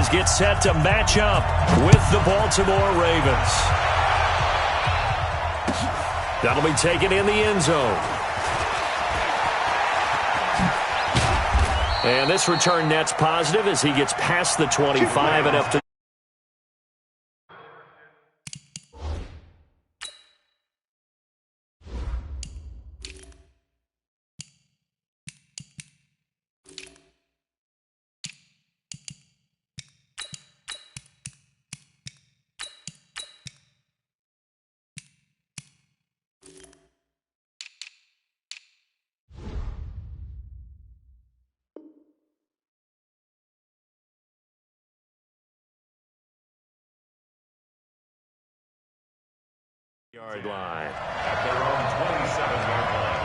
franchise gets set to match up with the Baltimore Ravens. That'll be taken in the end zone. And this return net's positive as he gets past the 25 and up to yard line. At their own 27-yard line.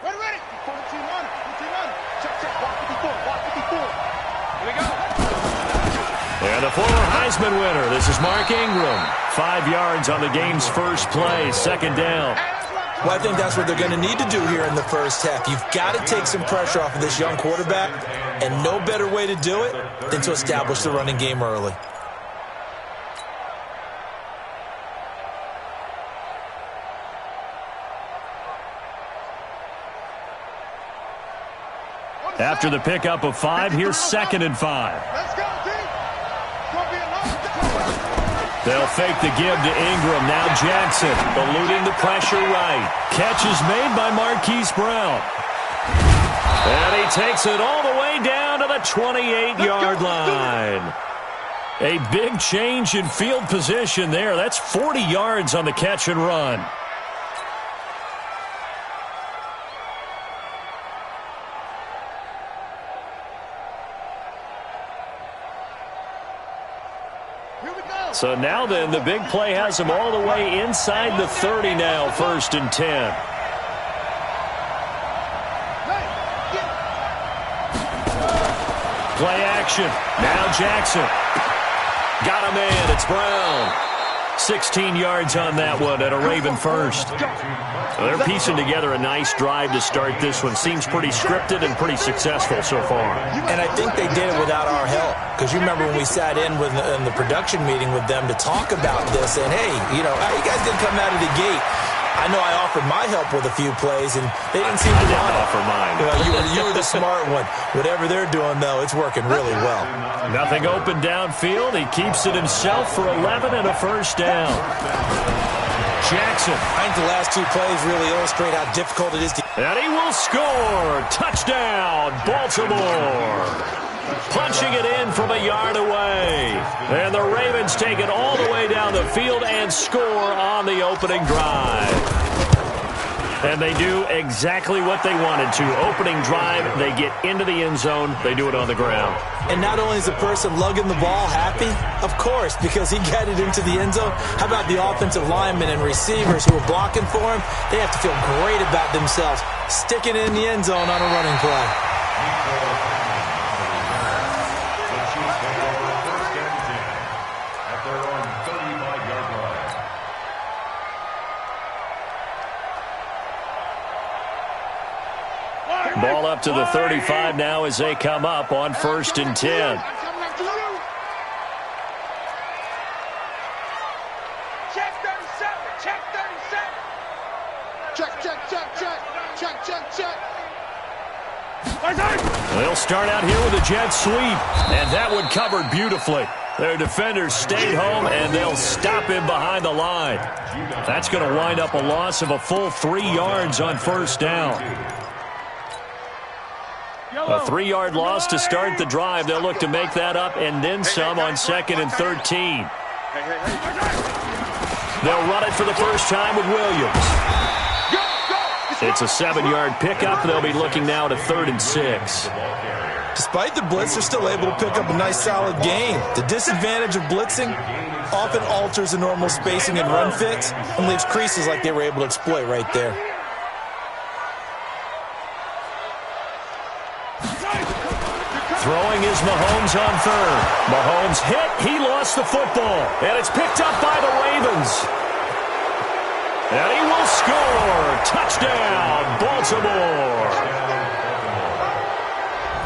Ready. 14-1. Check. Walk 54. Here we go. And the former Heisman winner, this is Mark Ingram. 5 yards on the game's first play, second down. Well, I think that's what they're going to need to do here in the first half. You've got to take some pressure off of this young quarterback, and no better way to do it than to establish the running game early. After the pickup of 5, here's 2nd and 5. Let's go, team. They'll fake the give to Ingram. Now Jackson eluding the pressure right. Catch is made by Marquise Brown. And he takes it all the way down to the 28-yard line. A big change in field position there. That's 40 yards on the catch and run. So now then, the big play has him all the way inside the 30 now, 1st and 10. Play action. Now Jackson. Got him in. It's Brown. 16 yards on that one and a Raven first. They're piecing together a nice drive to start this one. Seems pretty scripted and pretty successful so far. And I think they did it without our help. Because you remember when we sat in the production meeting with them to talk about this, and hey, you guys didn't come out of the gate. I know I offered my help with a few plays, and they didn't seem to want it. Offer mine. You were the smart one. Whatever they're doing, though, it's working really well. Nothing open downfield. He keeps it himself for 11 and a first down. Jackson. I think the last 2 plays really illustrate how difficult it is to... And he will score. Touchdown, Baltimore. Punching it in from a yard away. And the Ravens take it all the way down the field and score on the opening drive. And they do exactly what they wanted to. Opening drive, they get into the end zone. They do it on the ground. And not only is the person lugging the ball happy, of course, because he got it into the end zone. How about the offensive linemen and receivers who are blocking for him? They have to feel great about themselves, sticking it in the end zone on a running play. Ball up to the 35 now as they come up on 1st and 10. Check 37. Check. They'll start out here with a jet sweep, and that one covered beautifully. Their defenders stayed home, and they'll stop him behind the line. That's going to wind up a loss of a full 3 yards on 1st down. A 3-yard loss to start the drive. They'll look to make that up and then some on 2nd and 13. They'll run it for the first time with Williams. It's a 7-yard pickup. They'll be looking now to 3rd and 6. Despite the blitz, they're still able to pick up a nice solid gain. The disadvantage of blitzing often alters the normal spacing and run fits and leaves creases like they were able to exploit right there. Throwing is Mahomes on third. Mahomes hit. He lost the football. And it's picked up by the Ravens. And he will score. Touchdown, Baltimore.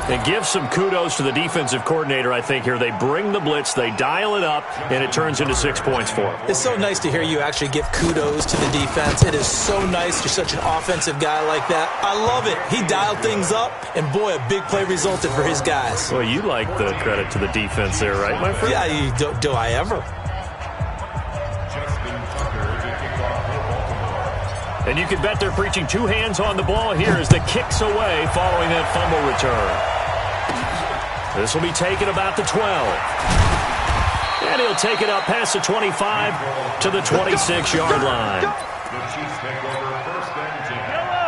And give some kudos to the defensive coordinator, I think, here. They bring the blitz, they dial it up, and it turns into 6 points for them. It's so nice to hear you actually give kudos to the defense. It is so nice. You're such an offensive guy like that. I love it. He dialed things up, and boy, a big play resulted for his guys. Well, you like the credit to the defense there, right, my friend? Yeah, do I ever? And you can bet they're preaching two hands on the ball here as the kick's away following that fumble return. This will be taken about the 12. And he'll take it up past the 25 to the 26-yard line.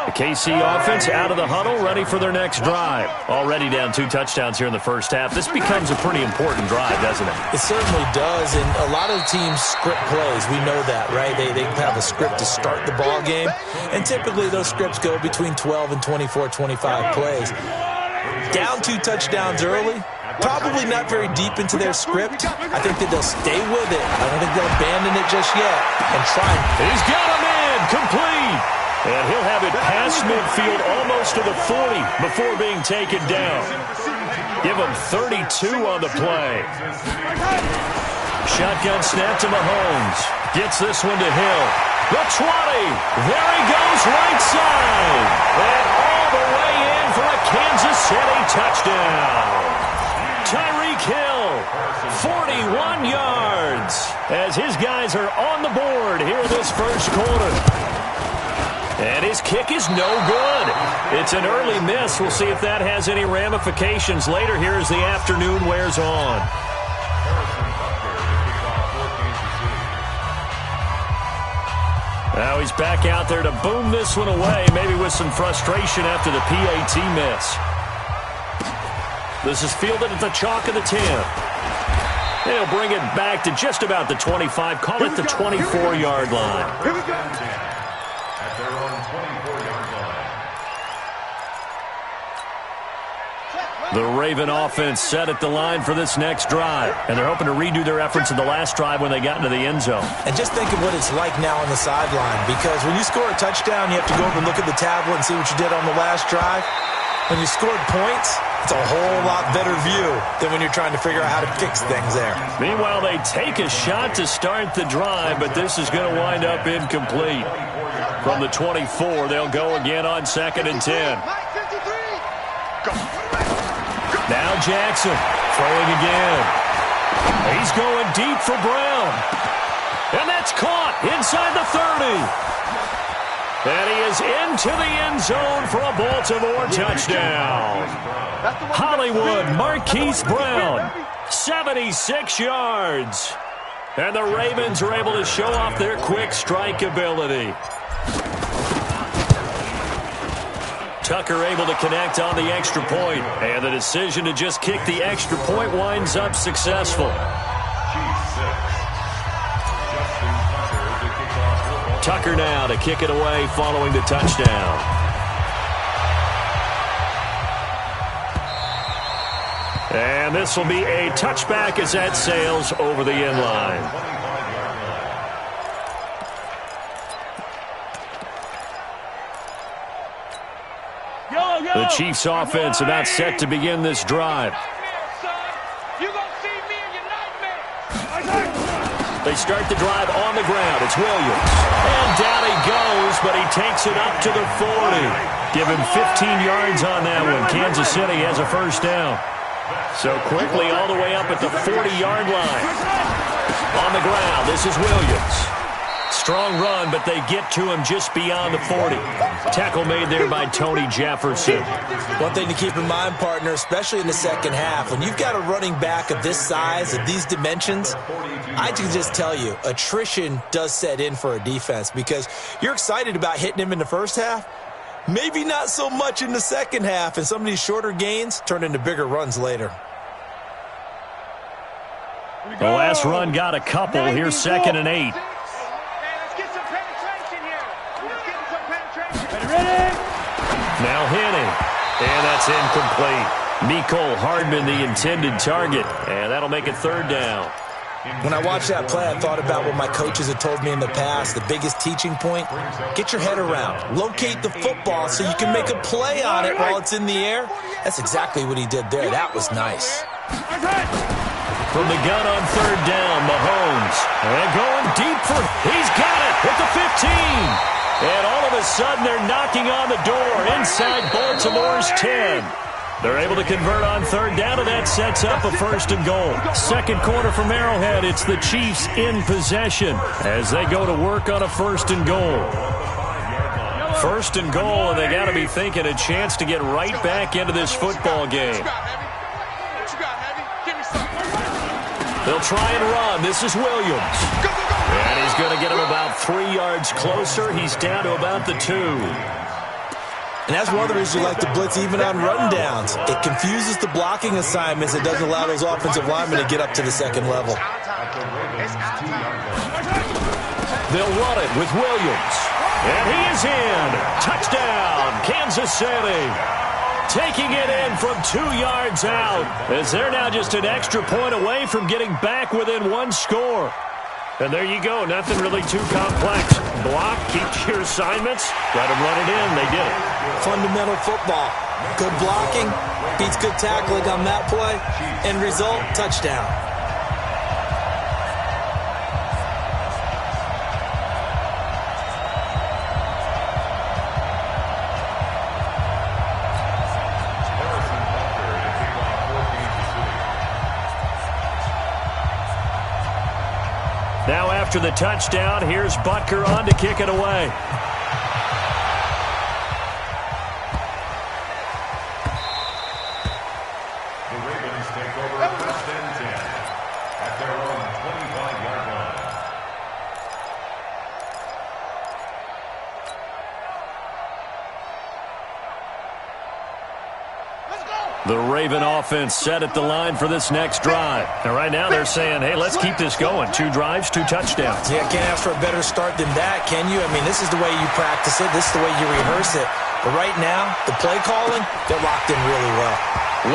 The KC offense out of the huddle, ready for their next drive. Already down 2 touchdowns here in the first half. This becomes a pretty important drive, doesn't it? It certainly does, and a lot of teams script plays. We know that, right? They have a script to start the ball game, and typically those scripts go between 12 and 24, 25 plays. Down 2 touchdowns early, probably not very deep into their script. I think that they'll stay with it. I don't think they'll abandon it just yet and try. He's got him in, complete. And he'll have it past midfield almost to the 40 before being taken down. Give him 32 on the play. Shotgun snap to Mahomes. Gets this one to Hill. The 20. There he goes right side. And all the way in for a Kansas City touchdown. Tyreek Hill, 41 yards. As his guys are on the board here this first quarter. And his kick is no good. It's an early miss. We'll see if that has any ramifications later here as the afternoon wears on. Now he's back out there to boom this one away, maybe with some frustration after the PAT miss. This is fielded at the chalk of the 10. They'll bring it back to just about the 25, call it the 24-yard line. Here we go. At their own 24-yard line. The Raven offense set at the line for this next drive, and they're hoping to redo their efforts in the last drive when they got into the end zone. And just think of what it's like now on the sideline, because when you score a touchdown, you have to go over and look at the tablet and see what you did on the last drive. When you scored points, it's a whole lot better view than when you're trying to figure out how to fix things there. Meanwhile, they take a shot to start the drive, but this is going to wind up incomplete. From the 24, they'll go again on 2nd and 10. Now Jackson throwing again. He's going deep for Brown. And that's caught inside the 30. And he is into the end zone for a Baltimore touchdown. Hollywood Marquise Brown, 76 yards. And the Ravens are able to show off their quick strike ability. Tucker able to connect on the extra point, and the decision to just kick the extra point winds up successful. Tucker now to kick it away following the touchdown. And this will be a touchback as that sails over the end line. The Chiefs offense about set to begin this drive. They start the drive on the ground. It's Williams. And down he goes, but he takes it up to the 40. Give him 15 yards on that one. Kansas City has a first down. So quickly all the way up at the 40-yard line. On the ground, this is Williams. Strong run, but they get to him just beyond the 40. Tackle made there by Tony Jefferson. One thing to keep in mind, partner, especially in the second half, when you've got a running back of this size, of these dimensions, I can just tell you, attrition does set in for a defense because you're excited about hitting him in the first half. Maybe not so much in the second half, and some of these shorter gains turn into bigger runs later. The last run got a couple. Here's 2nd and 8. Now Henning, and that's incomplete. Mecole Hardman, the intended target, and that'll make it third down. When I watched that play, I thought about what my coaches had told me in the past. The biggest teaching point, get your head around. Locate the football so you can make a play on it while it's in the air. That's exactly what he did there. That was nice. From the gun on third down, Mahomes. And going deep for, he's got it at the 15. And all of a sudden, they're knocking on the door inside Baltimore's 10. They're able to convert on third down, and that sets up a first and goal. Second quarter from Arrowhead, it's the Chiefs in possession as they go to work on a first and goal. First and goal, and they got to be thinking a chance to get right back into this football game. They'll try and run. This is Williams. And he's going to get him about 3 yards closer. He's down to about the 2. And that's one of the reasons you like to blitz even on rundowns. It confuses the blocking assignments. It doesn't allow those offensive linemen to get up to the second level. They'll run it with Williams. And he is in. Touchdown, Kansas City. Taking it in from 2 yards out, as they're now just an extra point away from getting back within one score. And there you go. Nothing really too complex. Block, keep your assignments, let them run it in. They did it. Fundamental football. Good blocking beats good tackling on that play. End result, touchdown. Now after the touchdown, here's Butker on to kick it away. The Ravens take over first and 10 at their own 25-yard line. The Raven offense set at the line for this next drive. And right now they're saying, hey, let's keep this going. 2 drives, 2 touchdowns. Yeah, can't ask for a better start than that, can you? I mean, this is the way you practice it. This is the way you rehearse it. But right now, the play calling, they're locked in really well.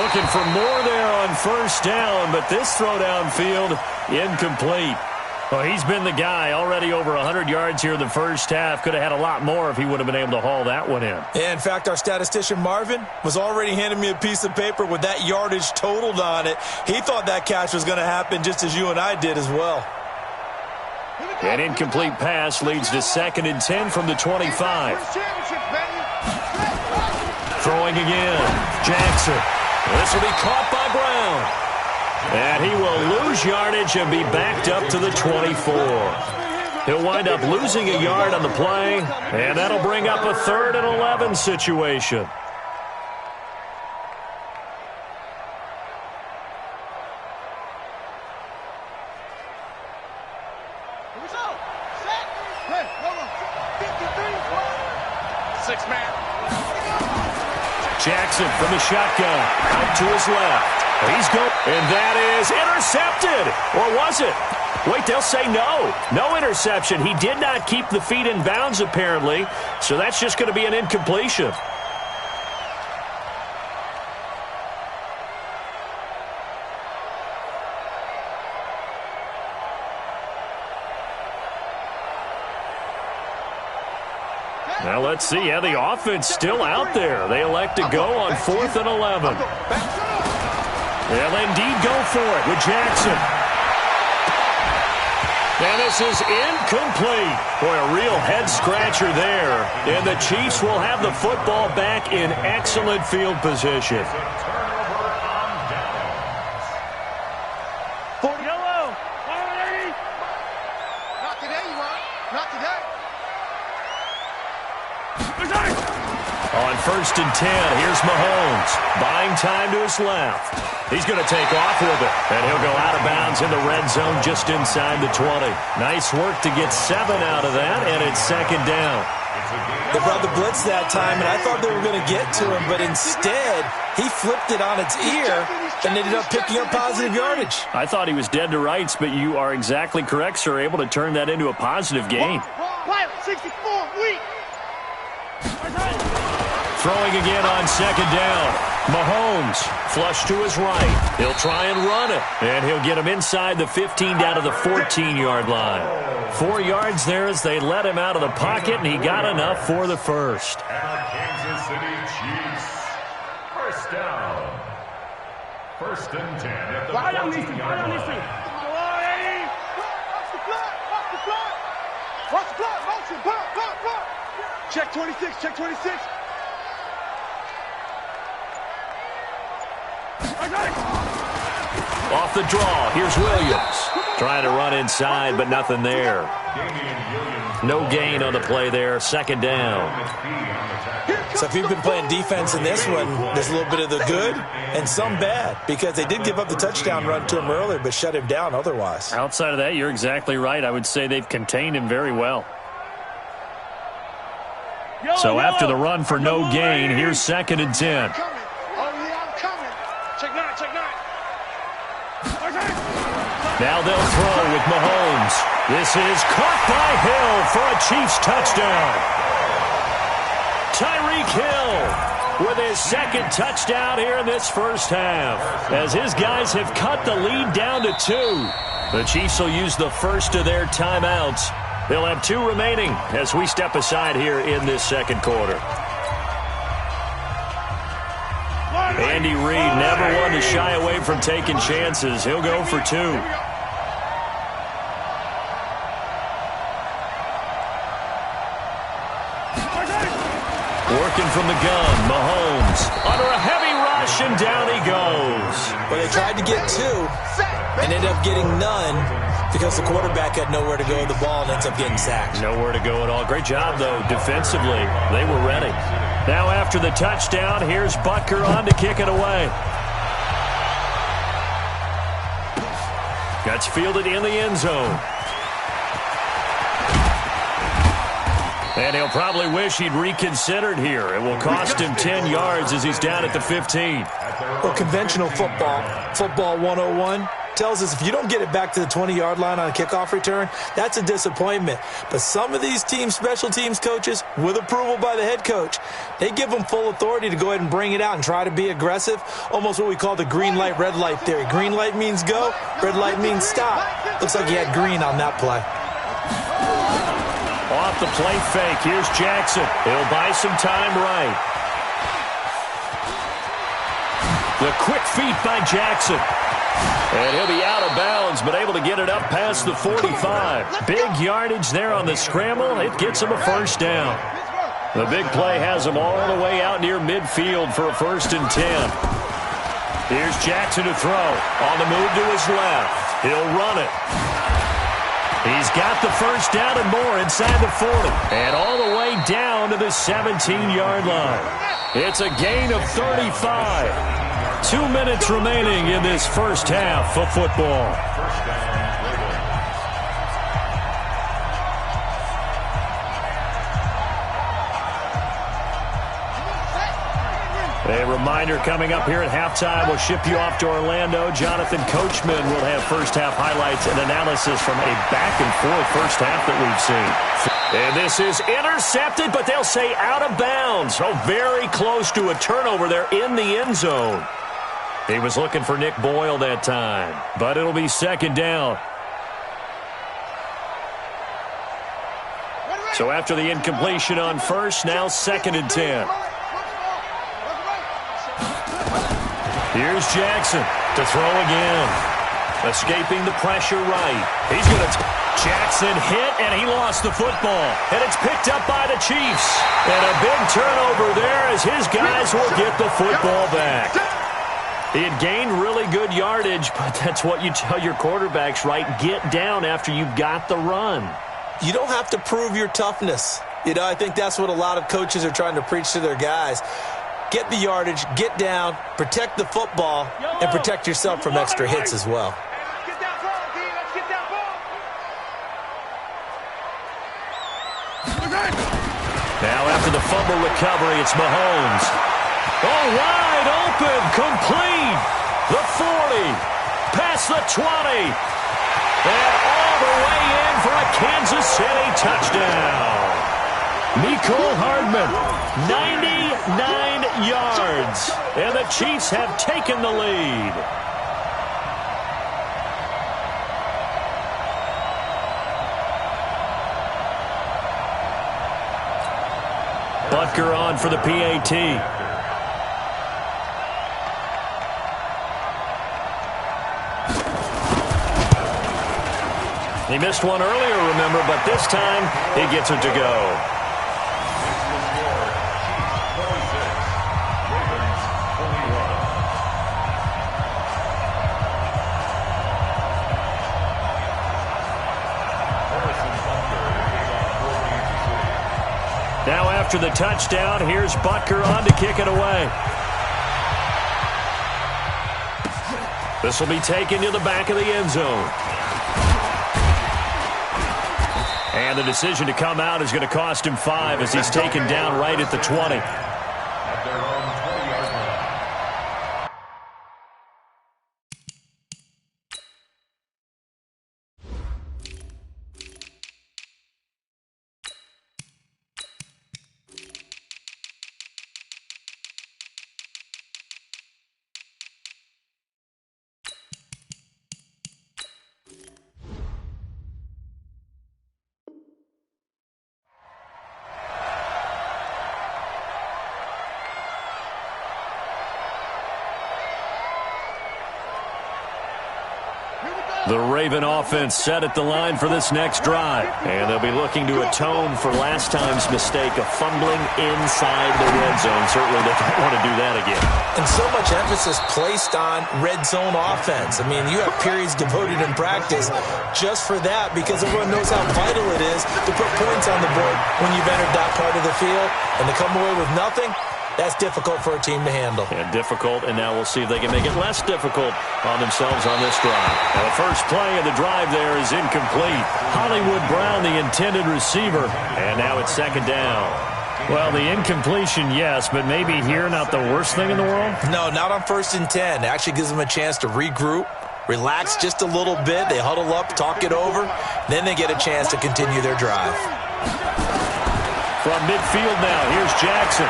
Looking for more there on first down, but this throw downfield, incomplete. Well, he's been the guy already over 100 yards here in the first half. Could have had a lot more if he would have been able to haul that one in. Yeah, in fact, our statistician Marvin was already handing me a piece of paper with that yardage totaled on it. He thought that catch was going to happen just as you and I did as well. An incomplete pass leads to 2nd and 10 from the 25. Throwing again. Jackson. This will be caught by Brown. And he will lose yardage and be backed up to the 24. He'll wind up losing a yard on the play, and that'll bring up a 3rd and 11 situation. Jackson from the shotgun, out to his left. He's going, and that is intercepted. Or was it? Wait, they'll say no. No interception. He did not keep the feet in bounds, apparently. So that's just going to be an incompletion. Now let's see. Yeah, the offense still out there. They elect to go on 4th and 11. They'll indeed go for it with Jackson. And this is incomplete. Boy, a real head-scratcher there. And the Chiefs will have the football back in excellent field position. Turnover on downs. Yellow. Not today, you want? Not today. On 1st and 10, here's Mahomes. Buying time to his left. He's going to take off with it. And he'll go out of bounds in the red zone just inside the 20. Nice work to get 7 out of that, and it's 2nd down. They brought the blitz that time, and I thought they were going to get to him, but instead, he flipped it on its ear and ended up picking up positive yardage. I thought he was dead to rights, but you are exactly correct, sir. Able to turn that into a positive gain. Pilot 64, weak. Throwing again on 2nd down. Mahomes, flush to his right. He'll try and run it, and he'll get him inside the 15 down to the 14-yard line. 4 yards there as they let him out of the pocket, and he got enough for the first. And our Kansas City Chiefs, first down. First and 10 at the 14-yard line. Watch the clock, motion, block. Check 26, check 26. Off the draw, here's Williams. Trying to run inside, but nothing there. No gain on the play there, second down. So if you've been playing defense in this one, there's a little bit of the good and some bad, because they did give up the touchdown run to him earlier, but shut him down otherwise. Outside of that, you're exactly right. I would say they've contained him very well. So after the run for no gain, here's second and 10. Now they'll throw with Mahomes. This is caught by Hill for a Chiefs touchdown. Tyreek Hill with his second touchdown here in this first half, as his guys have cut the lead down to 2. The Chiefs will use the first of their timeouts. They'll have 2 remaining as we step aside here in this second quarter. Andy Reid never one to shy away from taking chances. He'll go for 2. Working from the gun, Mahomes under a heavy rush, and down he goes. But they tried to get 2 and ended up getting none because the quarterback had nowhere to go with the ball and ends up getting sacked. Nowhere to go at all. Great job, though, defensively. They were ready. Now after the touchdown, here's Butker on to kick it away. Gets fielded in the end zone. And he'll probably wish he'd reconsidered here. It will cost him 10 yards as he's down at the 15. Well, conventional football 101, tells us if you don't get it back to the 20-yard line on a kickoff return, that's a disappointment. But some of these special teams coaches, with approval by the head coach, they give them full authority to go ahead and bring it out and try to be aggressive, almost what we call the green light, red light theory. Green light means go, red light means stop. Looks like he had green on that play. Off the play fake, here's Jackson. He'll buy some time right. The quick feet by Jackson. And he'll be out of bounds, but able to get it up past the 45. Big yardage there on the scramble. It gets him a first down. The big play has him all the way out near midfield for a first and 10. Here's Jackson to throw. On the move to his left. He'll run it. He's got the first down and more inside the 40. And all the way down to the 17-yard line. It's a gain of 35. 2 minutes remaining in this first half of football. A reminder coming up here at halftime. We'll ship you off to Orlando. Jonathan Coachman will have first half highlights and analysis from a back-and-forth first half that we've seen. And this is intercepted, but they'll say out of bounds. So very close to a turnover there in the end zone. He was looking for Nick Boyle that time, but it'll be second down. So after the incompletion on first, now second and 10. Here's Jackson to throw again. Escaping the pressure right. He's going to... Jackson hit, and he lost the football. And it's picked up by the Chiefs. And a big turnover there as his guys will get the football back. He had gained really good yardage, but that's what you tell your quarterbacks, right? Get down after you've got the run. You don't have to prove your toughness. You know, I think that's what a lot of coaches are trying to preach to their guys. Get the yardage, get down, protect the football, and protect yourself from extra hits as well. Now after the fumble recovery, it's Mahomes. Oh, wide open, complete. The 40, past the 20, and all the way in for a Kansas City touchdown. Mecole Hardman, 99 yards. And the Chiefs have taken the lead. Butker on for the PAT. He missed one earlier, remember, but this time he gets it to go. Now after the touchdown, here's Butker on to kick it away. This will be taken to the back of the end zone. And the decision to come out is going to cost him 5 as he's taken down right at the 20. At their own 20-yard line. The Raven offense set at the line for this next drive. And they'll be looking to atone for last time's mistake of fumbling inside the red zone. Certainly they don't want to do that again. And so much emphasis placed on red zone offense. I mean, you have periods devoted in practice just for that because everyone knows how vital it is to put points on the board when you've entered that part of the field. And to come away with nothing, that's difficult for a team to handle. And difficult, and now we'll see if they can make it less difficult on themselves on this drive. Now the first play of the drive there is incomplete. Hollywood Brown, the intended receiver, and now it's second down. Well, the incompletion, yes, but maybe here not the worst thing in the world? No, not on 1st and 10. It actually gives them a chance to regroup, relax just a little bit. They huddle up, talk it over, then they get a chance to continue their drive. From midfield now, here's Jackson.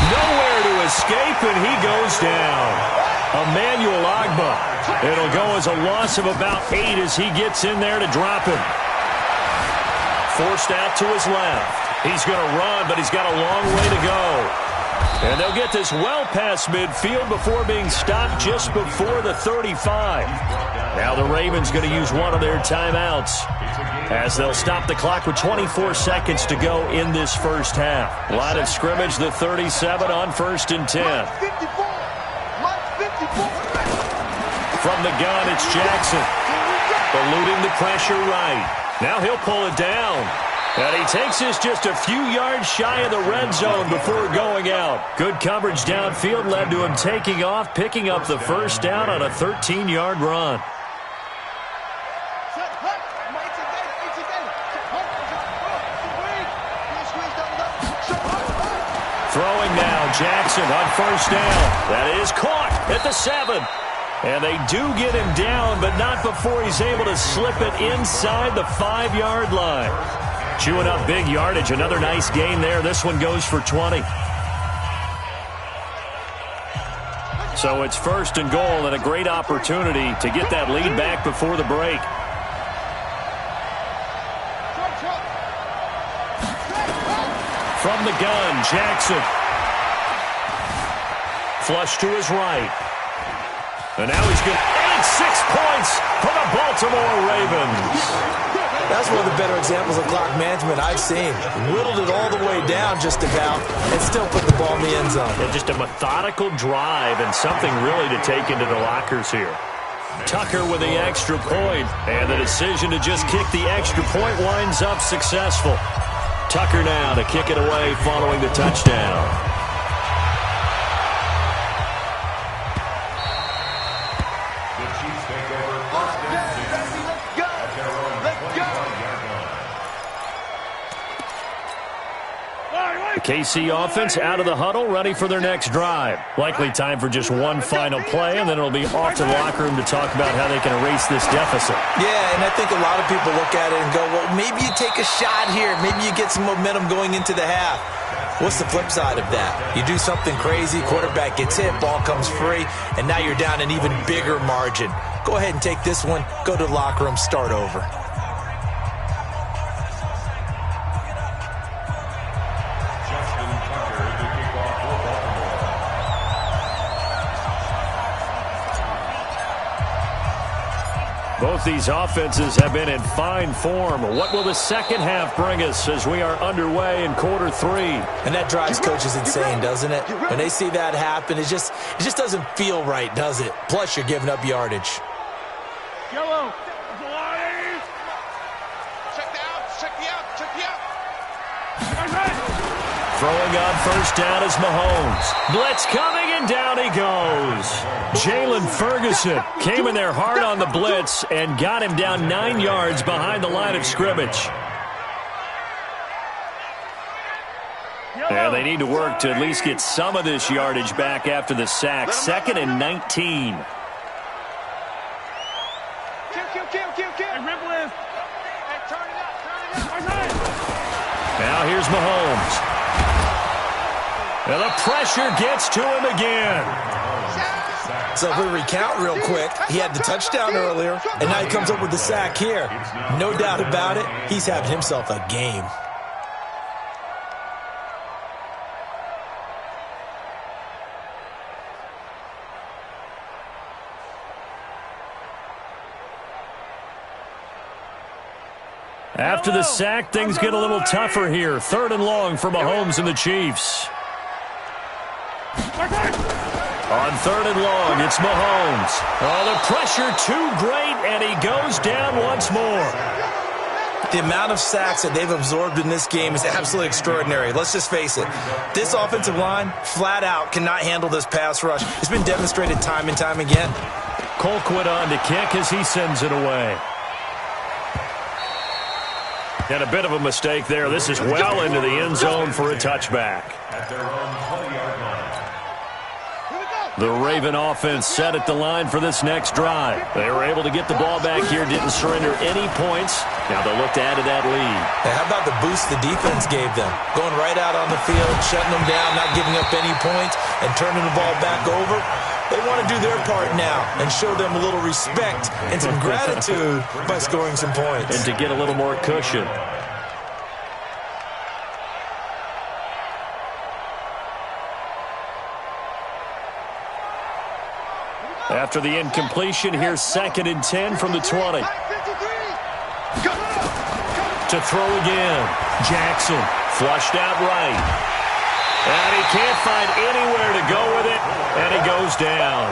Nowhere to escape, and he goes down. Emmanuel Ogbah. It'll go as a loss of about 8 as he gets in there to drop him. Forced out to his left. He's going to run, but he's got a long way to go. And they'll get this well past midfield before being stopped just before the 35. Now the Ravens going to use one of their timeouts as they'll stop the clock with 24 seconds to go in this first half. Line of scrimmage, the 37 on 1st and 10. From the gun, it's Jackson. Eluding the pressure right. Now he'll pull it down. And he takes this just a few yards shy of the red zone before going out. Good coverage downfield led to him taking off, picking up the first down on a 13-yard run. Throwing now, Jackson on 1st down. That is caught at the 7. And they do get him down, but not before he's able to slip it inside the 5-yard line. Chewing up big yardage. Another nice gain there. This one goes for 20. So it's 1st and goal and a great opportunity to get that lead back before the break. From the gun, Jackson. Flush to his right. And now he's going to add 6 points for the Baltimore Ravens. That's one of the better examples of clock management I've seen. Whittled it all the way down just about and still put the ball in the end zone. And just a methodical drive and something really to take into the lockers here. Tucker with the extra point, and the decision to just kick the extra point winds up successful. Tucker now to kick it away following the touchdown. KC offense out of the huddle, ready for their next drive. Likely time for just one final play, and then it'll be off to the locker room to talk about how they can erase this deficit. Yeah, and I think a lot of people look at it and go, well, maybe you take a shot here. Maybe you get some momentum going into the half. What's the flip side of that? You do something crazy, quarterback gets hit, ball comes free, and now you're down an even bigger margin. Go ahead and take this one, go to the locker room, start over. Both these offenses have been in fine form. What will the second half bring us as we are underway in quarter 3? And that drives coaches insane, doesn't it? When they see that happen, it just doesn't feel right, does it? Plus, you're giving up yardage. Yellow. Check the out. Check the out. Check the out. Throwing on first down is Mahomes. Blitz coming, and down he goes. Jalen Ferguson came in there hard on the blitz and got him down 9 yards behind the line of scrimmage. And they need to work to at least get some of this yardage back after the sack. 2nd and 19. Now here's Mahomes. And the pressure gets to him again. So if we recount real quick, he had the touchdown earlier, and now he comes up with the sack here. No doubt about it, he's having himself a game. After the sack, things get a little tougher here. 3rd and long for Mahomes and the Chiefs. On 3rd and long, it's Mahomes. Oh, the pressure too great, and he goes down once more. The amount of sacks that they've absorbed in this game is absolutely extraordinary. Let's just face it. This offensive line, flat out, cannot handle this pass rush. It's been demonstrated time and time again. Colquitt on to kick as he sends it away. And a bit of a mistake there. This is well into the end zone for a touchback. At their own 20-yard line. The Raven offense set at the line for this next drive. They were able to get the ball back here, didn't surrender any points. Now they'll look to add to that lead. Now how about the boost the defense gave them? Going right out on the field, shutting them down, not giving up any points, and turning the ball back over. They want to do their part now and show them a little respect and some gratitude by scoring some points. And to get a little more cushion. After the incompletion, here's 2nd and 10 from the 20. To throw again. Jackson flushed out right. And he can't find anywhere to go with it, and he goes down.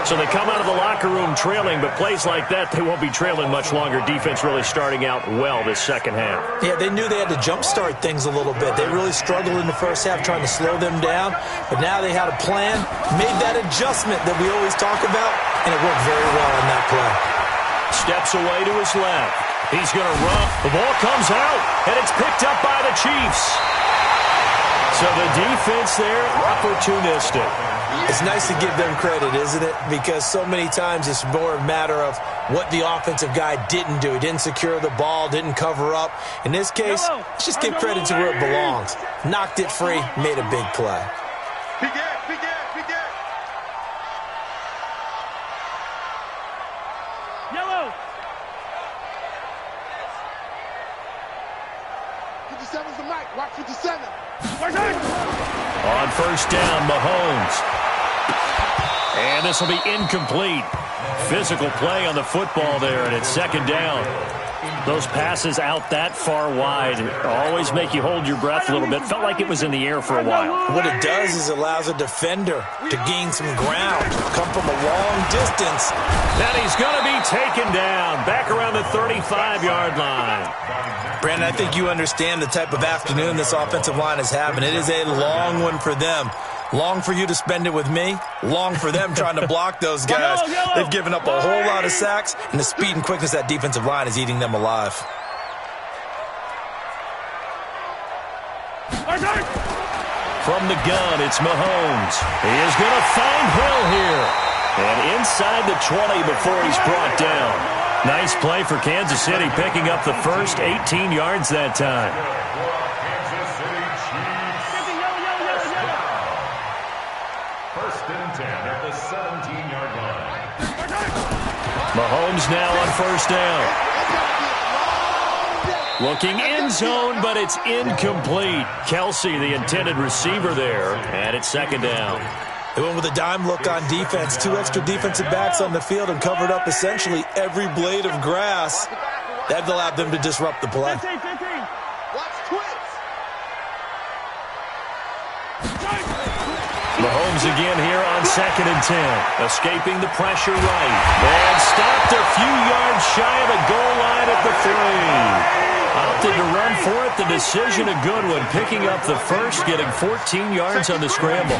So they come out of the locker room trailing, but plays like that, they won't be trailing much longer. Defense really starting out well this second half. Yeah, they knew they had to jumpstart things a little bit. They really struggled in the first half trying to slow them down, but now they had a plan, made that adjustment that we always talk about, and it worked very well on that play. Steps away to his left. He's going to run. The ball comes out, and it's picked up by the Chiefs. So the defense there, opportunistic. It's nice to give them credit, isn't it? Because so many times it's more a matter of what the offensive guy didn't do. He didn't secure the ball, didn't cover up. In this case, let's just give credit to where it belongs. Knocked it free, made a big play. Yellow. 57's the mic. Watch 57. On first down, Mahomes. And this will be incomplete. Physical play on the football there, and it's 2nd down. Those passes out that far wide always make you hold your breath a little bit. Felt like it was in the air for a while. What it does is allows a defender to gain some ground, come from a long distance. And he's going to be taken down back around the 35-yard line. Brandon, I think you understand the type of afternoon this offensive line is having. It is a long one for them. Long for you to spend it with me. Long for them trying to block those guys. They've given up a whole lot of sacks, and the speed and quickness of that defensive line is eating them alive. From the gun, it's Mahomes. He is going to find Hill here. And inside the 20 before he's brought down. Nice play for Kansas City, picking up the first 18 yards that time. First and 10 at the 17-yard line. Mahomes now on first down. Looking end zone, but it's incomplete. Kelsey, the intended receiver there, and it's second down. They went with a dime look on defense. 2 extra defensive backs on the field and covered up essentially every blade of grass. That allowed them to disrupt the play. 15. Watch twins. Mahomes again here on second and 10. Escaping the pressure right. And stopped a few yards shy of the goal line at the 3. Opted to run for it. The decision a good one. Picking up the first, getting 14 yards on the scramble.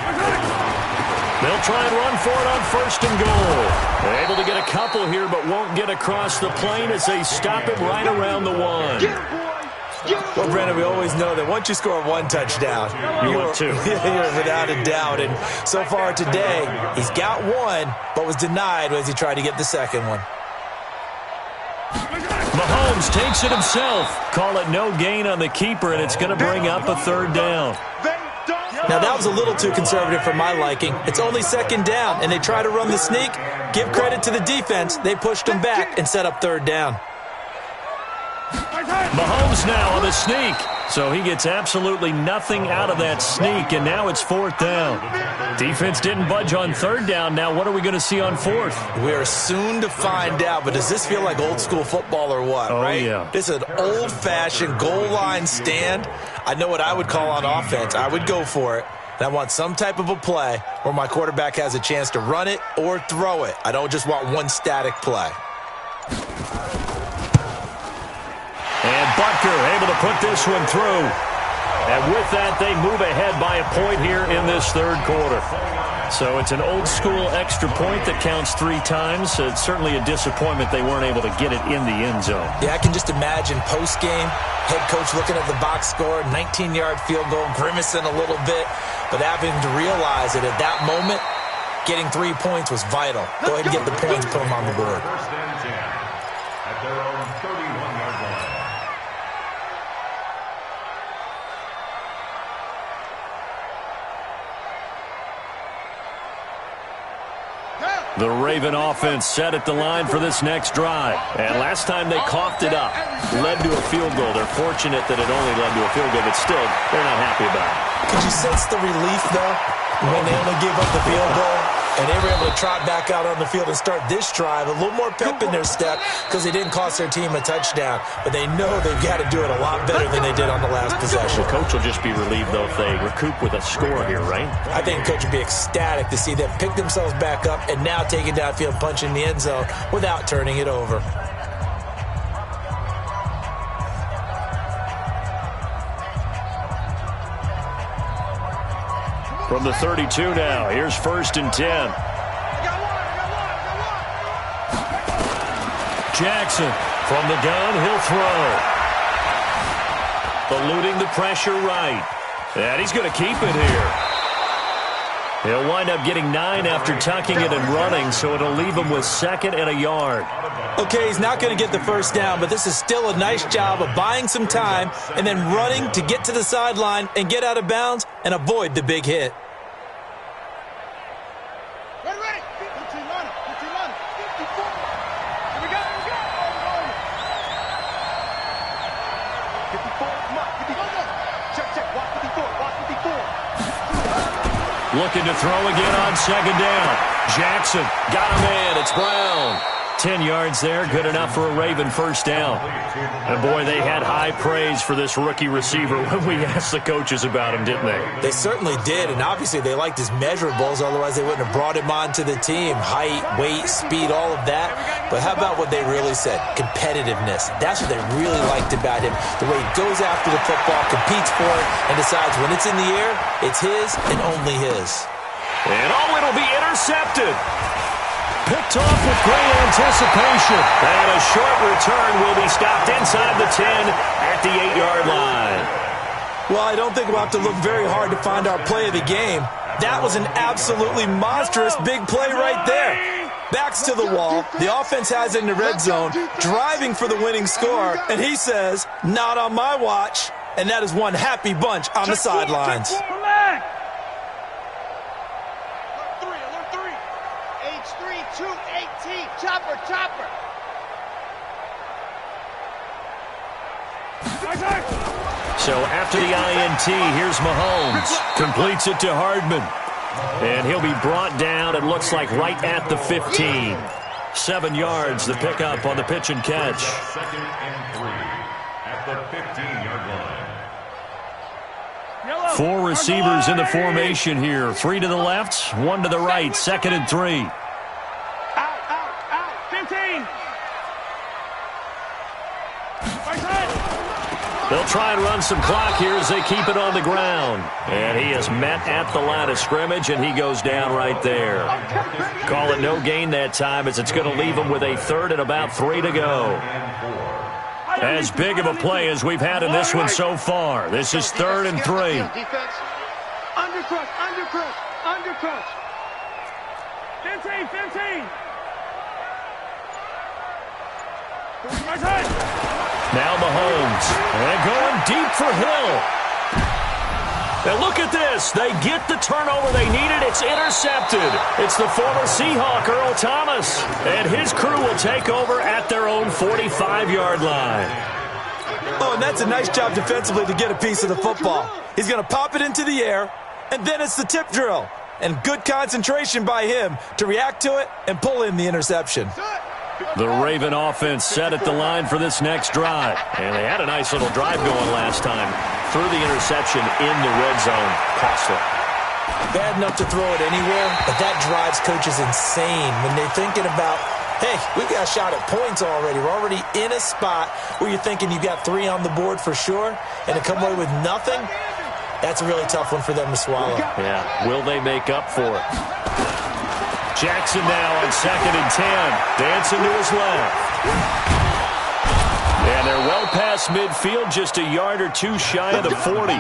They'll try and run for it on first and goal. They're able to get a couple here, but won't get across the plane as they stop it right around the 1. Well, Brandon, we always know that once you score 1 touchdown, you're 2. You're without a doubt. And so far today, he's got 1, but was denied as he tried to get the second one. Mahomes takes it himself. Call it no gain on the keeper, and it's going to bring up a third down. Now, that was a little too conservative for my liking. It's only second down, and they try to run the sneak. Give credit to the defense. They pushed them back and set up third down. Mahomes now on the sneak. So he gets absolutely nothing out of that sneak, and now it's fourth down. Defense didn't budge on third down. Now what are we going to see on fourth? We are soon to find out, but does this feel like old school football or what, right? Yeah. This is an old-fashioned goal line stand. I know what I would call on offense. I would go for it. And I want some type of a play where my quarterback has a chance to run it or throw it. I don't just want one static play. And Butker able to put this one through. And with that, they move ahead by a point here in this third quarter. So it's an old-school extra point that counts 3 times. So it's certainly a disappointment they weren't able to get it in the end zone. Yeah, I can just imagine post-game, head coach looking at the box score, 19-yard field goal, grimacing a little bit, but having to realize that at that moment, getting 3 points was vital. Go ahead and get the points, put them on the board. First and 10 at their own 31-yard line. The Raven offense set at the line for this next drive. And last time they coughed it up, led to a field goal. They're fortunate that it only led to a field goal, but still, they're not happy about it. Could you sense the relief, though, when they only gave up the field goal and they were able to trot back out on the field and start this drive? A little more pep in their step because they didn't cost their team a touchdown, but they know they've got to do it a lot better than they did on the last possession. The coach will just be relieved, though, if they recoup with a score here, right? I think the coach would be ecstatic to see them pick themselves back up and now take it downfield, punch in the end zone without turning it over. From the 32 now, here's first and 10. Jackson from the gun, he'll throw. Eluding the pressure right. And he's going to keep it here. He'll wind up getting 9 after tucking it and running, so it'll leave him with second and a yard. Okay, he's not going to get the first down, but this is still a nice job of buying some time and then running to get to the sideline and get out of bounds and avoid the big hit. Ready. 15 runner. 54. Here we go. 54. Come on. 54. Check. Watch 54. Looking to throw again on second down. Jackson got a man. It's Brown. 10 yards there, good enough for a Raven first down. And boy, they had high praise for this rookie receiver when we asked the coaches about him, didn't they? They certainly did, and obviously they liked his measurables, otherwise they wouldn't have brought him onto the team. Height, weight, speed, all of that. But how about what they really said? Competitiveness. That's what they really liked about him. The way he goes after the football, competes for it, and decides when it's in the air, it's his and only his. And it'll be intercepted. Picked off with great anticipation. And a short return will be stopped inside the 10 at the 8-yard line. Well, I don't think we'll have to look very hard to find our play of the game. That was an absolutely monstrous big play right there. Backs to the wall. The offense has it in the red zone, driving for the winning score. And he says, not on my watch. And that is one happy bunch on the sidelines. Alert 3. H3, 218. Chopper. So after the INT, here's Mahomes. Completes it to Hardman. And he'll be brought down, it looks like, right at the 15. 7 yards, the pickup on the pitch and catch. 2nd and 3 at the 15-yard line. 4 receivers in the formation here. 3 to the left, 1 to the right. 2nd and 3. Out. 15. They'll try and run some clock here as they keep it on the ground. And he is met at the line of scrimmage, and he goes down right there. Call it no gain that time, as it's going to leave him with a 3rd and about 3 to go. As big of a play as we've had in this one so far. This is 3rd and 3. Defense. Undercrush. 15. Now Mahomes. And going deep for Hill. Now look at this. They get the turnover they needed. It's intercepted. It's the former Seahawk, Earl Thomas. And his crew will take over at their own 45-yard line. Oh, and that's a nice job defensively to get a piece of the football. He's going to pop it into the air, and then it's the tip drill. And good concentration by him to react to it and pull in the interception. The Raven offense set at the line for this next drive. And they had a nice little drive going last time. Through the interception in the red zone. Costly. Bad enough to throw it anywhere, but that drives coaches insane when they're thinking about, hey, we've got a shot at points already. We're already in a spot where you're thinking you got 3 on the board for sure, and to come away with nothing, that's a really tough one for them to swallow. Yeah, will they make up for it? Jackson now on 2nd and 10. Dancing to his left. And they're well past midfield, just a yard or 2 shy of the 40.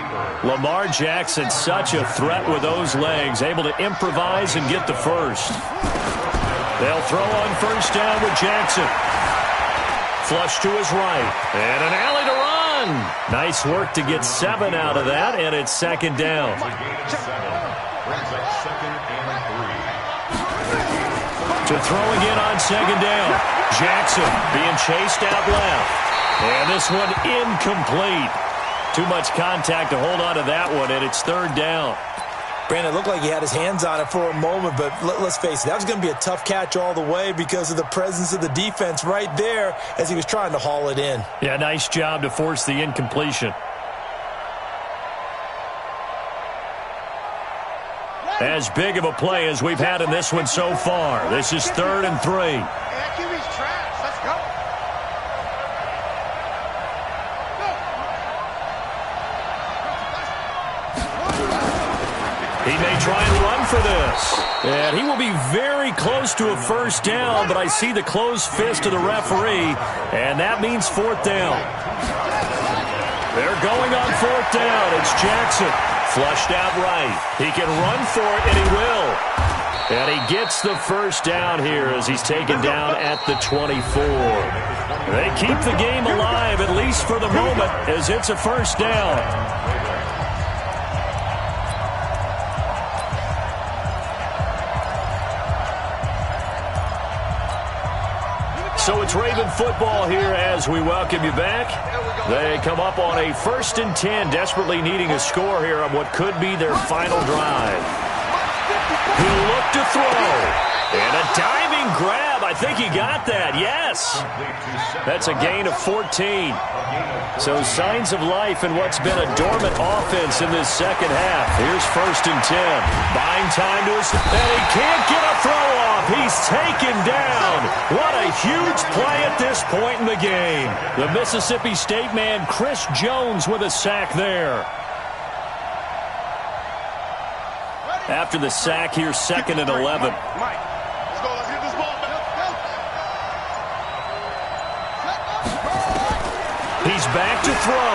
Lamar Jackson, such a threat with those legs, able to improvise and get the first. They'll throw on 1st down with Jackson. Flush to his right. And an alley to run. Nice work to get 7 out of that, and it's 2nd down. Brings up 2nd and 3. To throw again on 2nd down. Jackson being chased out left. And this one incomplete. Too much contact to hold on to that one, and it's 3rd down. Brandon, it looked like he had his hands on it for a moment, but let's face it, that was going to be a tough catch all the way because of the presence of the defense right there as he was trying to haul it in. Yeah, nice job to force the incompletion. As big of a play as we've had in this one so far. This is 3rd and 3. That QB's trash. Let's go. He may try and run for this. And he will be very close to a 1st down, but I see the closed fist of the referee, and that means 4th down. They're going on 4th down. It's Jackson. Flushed out right. He can run for it, and he will. And he gets the 1st down here as he's taken down at the 24. They keep the game alive, at least for the moment, as it's a 1st down. So it's Raven football here as we welcome you back. They come up on a 1st and 10, desperately needing a score here on what could be their final drive. He'll look to throw. And a diving grab. I think he got that. Yes. That's a gain of 14. So signs of life in what's been a dormant offense in this 2nd half. Here's 1st and 10. Buying time to his... And he can't get a throw off. He's taken down. What a huge play at this point in the game. The Mississippi State man, Chris Jones, with a sack there. After the sack here, 2nd and 11. Mike, let's go. Let's get this ball back. He's back to throw.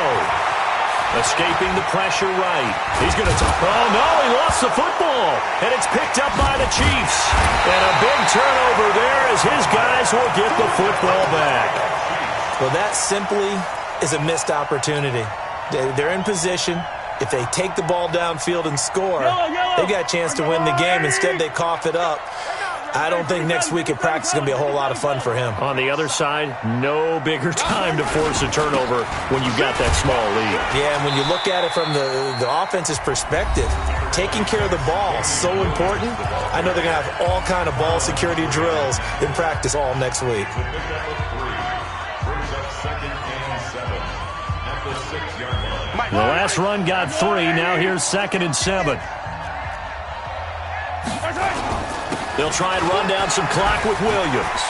Escaping the pressure right. He's going to talk. Oh, no, he lost the football. And it's picked up by the Chiefs. And a big turnover there as his guys will get the football back. Well, that simply is a missed opportunity. They're in position. If they take the ball downfield and score, they've got a chance to win the game. Instead, they cough it up. I don't think next week at practice is going to be a whole lot of fun for him. On the other side, no bigger time to force a turnover when you've got that small lead. Yeah, and when you look at it from the offense's perspective, taking care of the ball is so important. I know they're going to have all kind of ball security drills in practice all next week. The last run got 3. Now here's 2nd and 7. They'll try and run down some clock with Williams.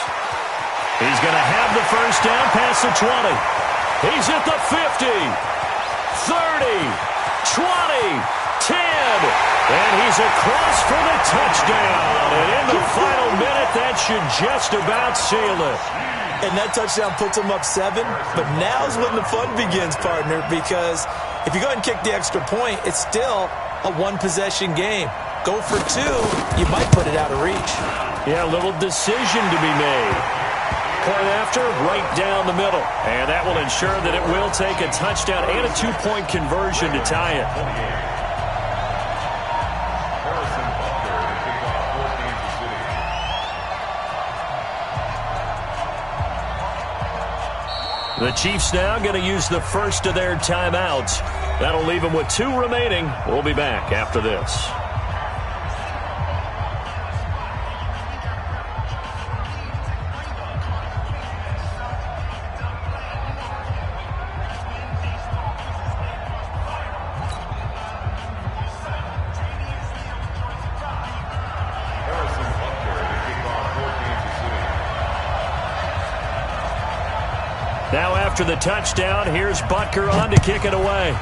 He's going to have the first down past the 20. He's at the 50, 30, 20, 10. And he's across for the touchdown. And in the final minute, that should just about seal it. And that touchdown puts them up 7. But now's when the fun begins, partner, because if you go ahead and kick the extra point, it's still a one-possession game. Go for 2, you might put it out of reach. Yeah, a little decision to be made. Point after, right down the middle. And that will ensure that it will take a touchdown and a 2-point conversion to tie it. The Chiefs now going to use the first of their timeouts. That'll leave them with 2 remaining. We'll be back after this. Now after the touchdown, here's Butker on to kick it away.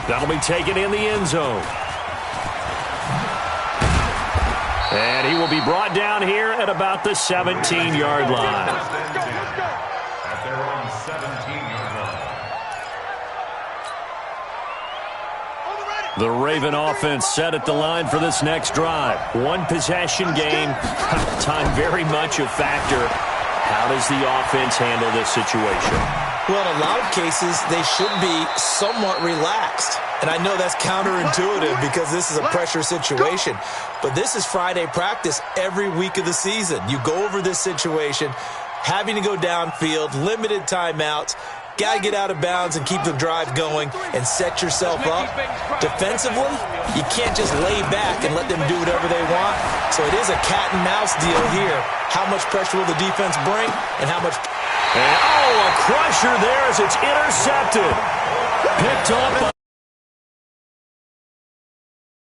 That'll be taken in the end zone. And he will be brought down here at about the 17-yard line. At their own 17-yard line. The Raven offense set at the line for this next drive. One possession game. Time very much a factor. How does the offense handle this situation? Well, in a lot of cases, they should be somewhat relaxed. And I know that's counterintuitive because this is a pressure situation. But this is Friday practice every week of the season. You go over this situation, having to go downfield, limited timeouts, got to get out of bounds and keep the drive going and set yourself up. Defensively, you can't just lay back and let them do whatever they want. So it is a cat and mouse deal here. How much pressure will the defense bring and how much... And, a crusher there as it's intercepted. Picked up.